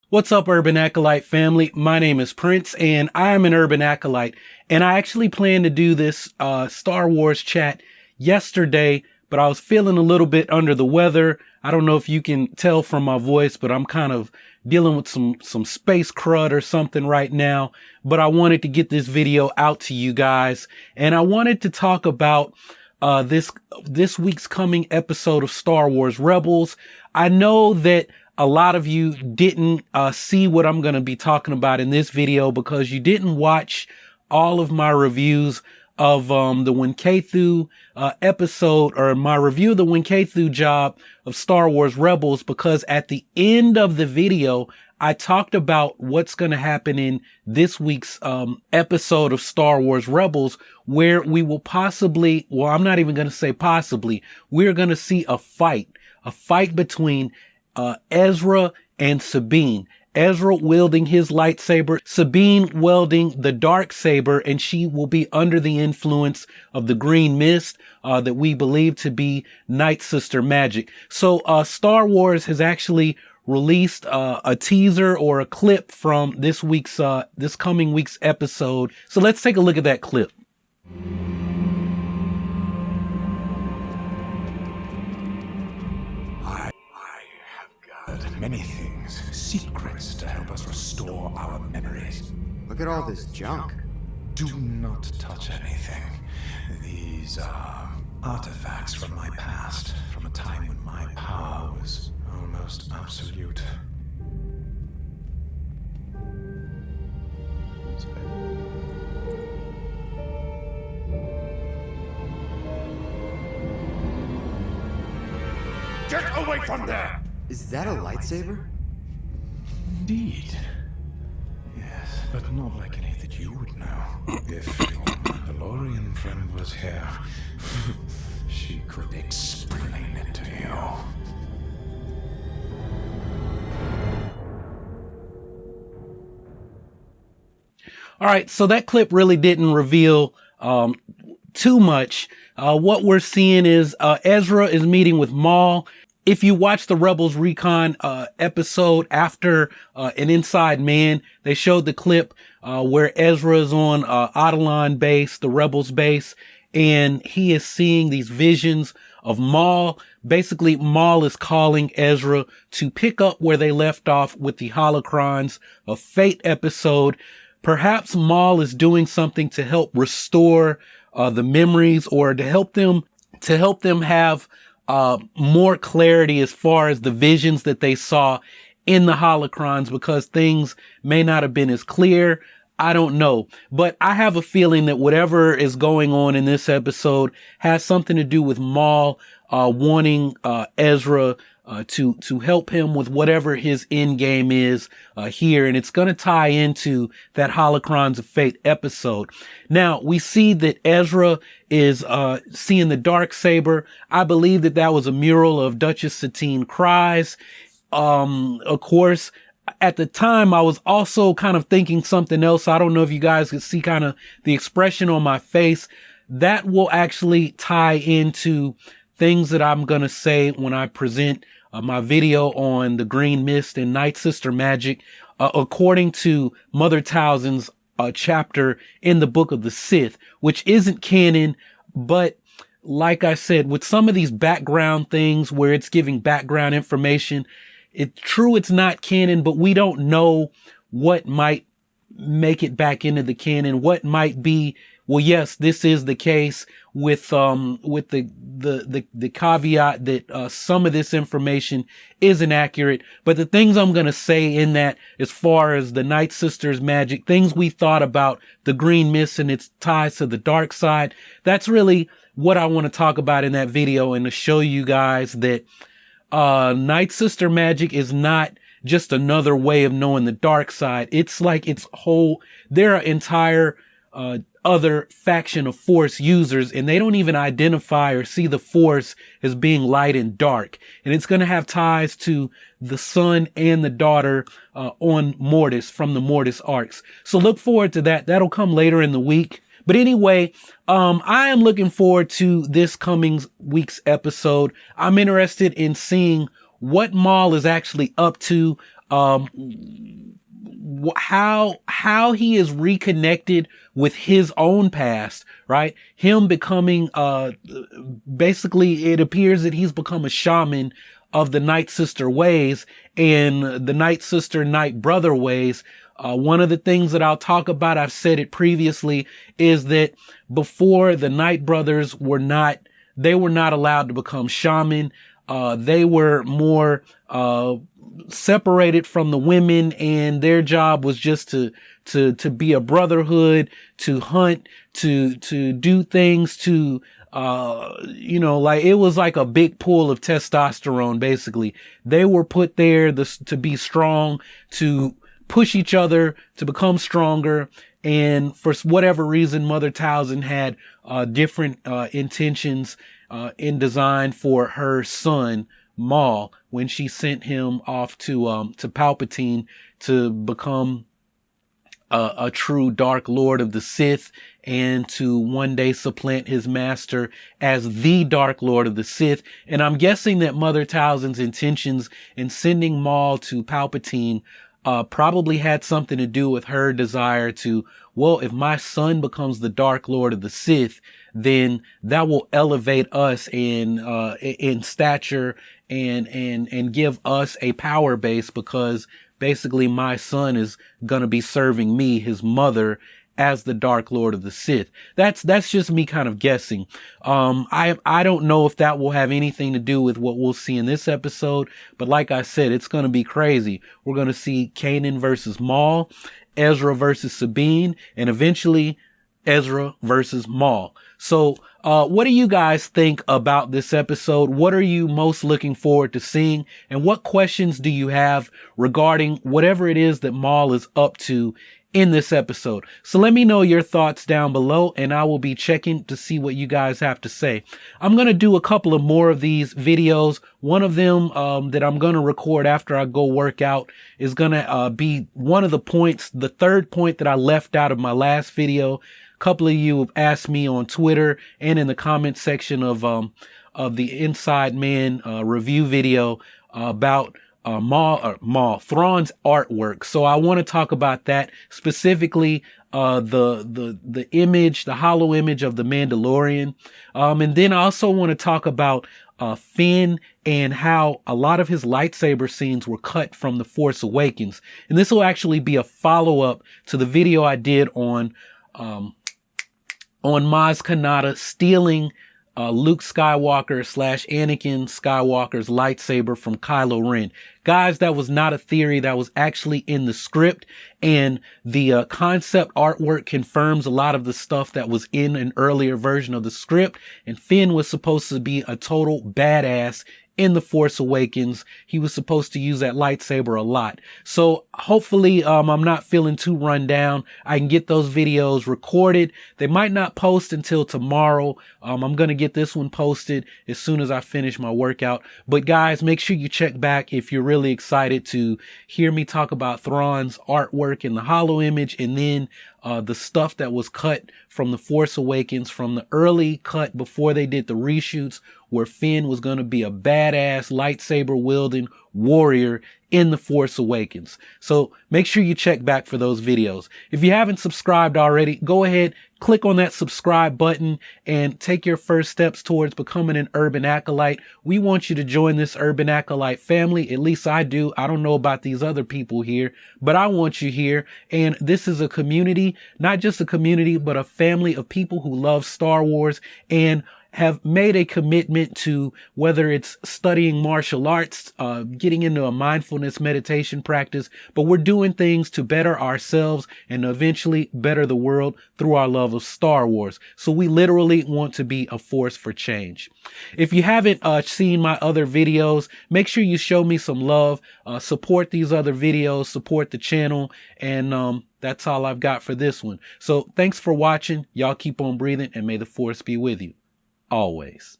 What's up, Urban Acolyte family? My name is Prince, and I'm an Urban Acolyte. And I actually planned to do this Star Wars chat yesterday, but I was feeling a little bit under the weather. I don't know if you can tell from my voice, but I'm kind of dealing with some space crud or something right now. But I wanted to get this video out to you guys, and I wanted to talk about this week's coming episode of Star Wars Rebels. I know that a lot of you didn't see what I'm going to be talking about in this video because you didn't watch all of my reviews of the Winkathu episode, or my review of the Winkathu job of Star Wars Rebels, because at the end of the video I talked about what's going to happen in this week's episode of Star Wars Rebels, where we will possibly, well, I'm not even going to say possibly, we're going to see a fight between Ezra and Sabine. Ezra wielding his lightsaber, Sabine wielding the Darksaber, and she will be under the influence of the green mist that we believe to be Nightsister Magic. So Star Wars has actually released a teaser or a clip from this coming week's episode. So let's take a look at that clip. Many things, secrets to help us restore our memories. Look at all this junk. Do not touch anything. These are artifacts from my past, from a time when my power was almost absolute. Get away from there! Is that a lightsaber? Indeed. Yes, but not like any that you would know. If your Mandalorian friend was here, she could explain it to you. All right, so that clip really didn't reveal too much. What we're seeing is Ezra is meeting with Maul. If you watch the Rebels Recon episode after an Inside Man, they showed the clip where Ezra is on Atollon base, the Rebels base, and he is seeing these visions of Maul. Basically, Maul is calling Ezra to pick up where they left off with the Holocrons of Fate episode. Perhaps Maul is doing something to help restore the memories, or to help them have more clarity as far as the visions that they saw in the holocrons, because things may not have been as clear. I don't know, but I have a feeling that whatever is going on in this episode has something to do with Maul wanting Ezra to help him with whatever his end game is here, and it's going to tie into that Holocrons of Fate episode. Now we see that Ezra is seeing the Darksaber. I believe that was a mural of Duchess Satine Kryze. Of course, at the time I was also kind of thinking something else. I don't know if you guys could see kind of the expression on my face. That will actually tie into things that I'm going to say when I present my video on the Green Mist and Nightsister Magic, according to Mother Talzin's chapter in the Book of the Sith, which isn't canon. But like I said, with some of these background things where it's giving background information, it's true it's not canon, but we don't know what might make it back into the canon, what might be. Well, yes, this is the case with the caveat that some of this information isn't accurate. But the things I'm going to say in that, as far as the Nightsister's magic, things we thought about the Green Mist and its ties to the dark side, that's really what I want to talk about in that video, and to show you guys that Nightsister Magic is not just another way of knowing the dark side. It's like there are entire other faction of Force users, and they don't even identify or see the Force as being light and dark. And it's going to have ties to the son and the daughter on Mortis, from the Mortis arcs. So look forward to that. That'll come later in the week. But anyway, I am looking forward to this coming week's episode. I'm interested in seeing what Maul is actually up to. how he is reconnected with his own past, right? Him becoming, basically it appears that he's become a shaman of the Nightsister ways and the Nightsister Night Brother ways. One of the things that I'll talk about, I've said it previously, is that before the Night Brothers they were not allowed to become shaman. They were more, separated from the women, and their job was just to be a brotherhood, to hunt, to do things, to, like it was like a big pool of testosterone, basically. They were put there to be strong, to push each other, to become stronger. And for whatever reason, Mother Talzin had, different, intentions, in design for her son, Maul, when she sent him off to Palpatine to become a true Dark Lord of the Sith and to one day supplant his master as the Dark Lord of the Sith. And I'm guessing that Mother Talzin's intentions in sending Maul to Palpatine probably had something to do with her desire to, well, if my son becomes the Dark Lord of the Sith, then that will elevate us in stature and give us a power base, because basically my son is going to be serving me, his mother, as the Dark Lord of the Sith. That's just me kind of guessing. I don't know if that will have anything to do with what we'll see in this episode, but like I said, it's going to be crazy. We're going to see Kanan versus Maul, Ezra versus Sabine, and eventually Ezra versus Maul. So, what do you guys think about this episode? What are you most looking forward to seeing? And what questions do you have regarding whatever it is that Maul is up to in this episode? So let me know your thoughts down below, and I will be checking to see what you guys have to say. I'm going to do a couple of more of these videos. One of them, that I'm going to record after I go work out is going to, be one of the points, the third point that I left out of my last video. A couple of you have asked me on Twitter and in the comment section of the Inside Man, review video, about Maul, Thrawn's artwork. So I want to talk about that, specifically, the image, the hollow image of the Mandalorian. And then I also want to talk about, Finn and how a lot of his lightsaber scenes were cut from The Force Awakens. And this will actually be a follow-up to the video I did on Maz Kanata stealing Luke Skywalker / Anakin Skywalker's lightsaber from Kylo Ren. Guys, that was not a theory. That was actually in the script, and the concept artwork confirms a lot of the stuff that was in an earlier version of the script. And Finn was supposed to be a total badass in The Force Awakens. He was supposed to use that lightsaber a lot. So hopefully, I'm not feeling too run down. I can get those videos recorded. They might not post until tomorrow. I'm going to get this one posted as soon as I finish my workout. But guys, make sure you check back if you're really excited to hear me talk about Thrawn's artwork in the hollow image, and then the stuff that was cut from The Force Awakens, from the early cut before they did the reshoots, where Finn was going to be a badass lightsaber wielding warrior in The Force Awakens. So make sure you check back for those videos. If you haven't subscribed already, go ahead, click on that subscribe button and take your first steps towards becoming an Urban Acolyte. We want you to join this Urban Acolyte family. At least I do. I don't know about these other people here, but I want you here. And this is a community, not just a community, but a family of people who love Star Wars and have made a commitment to, whether it's studying martial arts, getting into a mindfulness meditation practice, but we're doing things to better ourselves and eventually better the world through our love of Star Wars. So we literally want to be a force for change. If you haven't seen my other videos, make sure you show me some love, support these other videos, support the channel, and that's all I've got for this one. So thanks for watching. Y'all keep on breathing, and may the Force be with you always.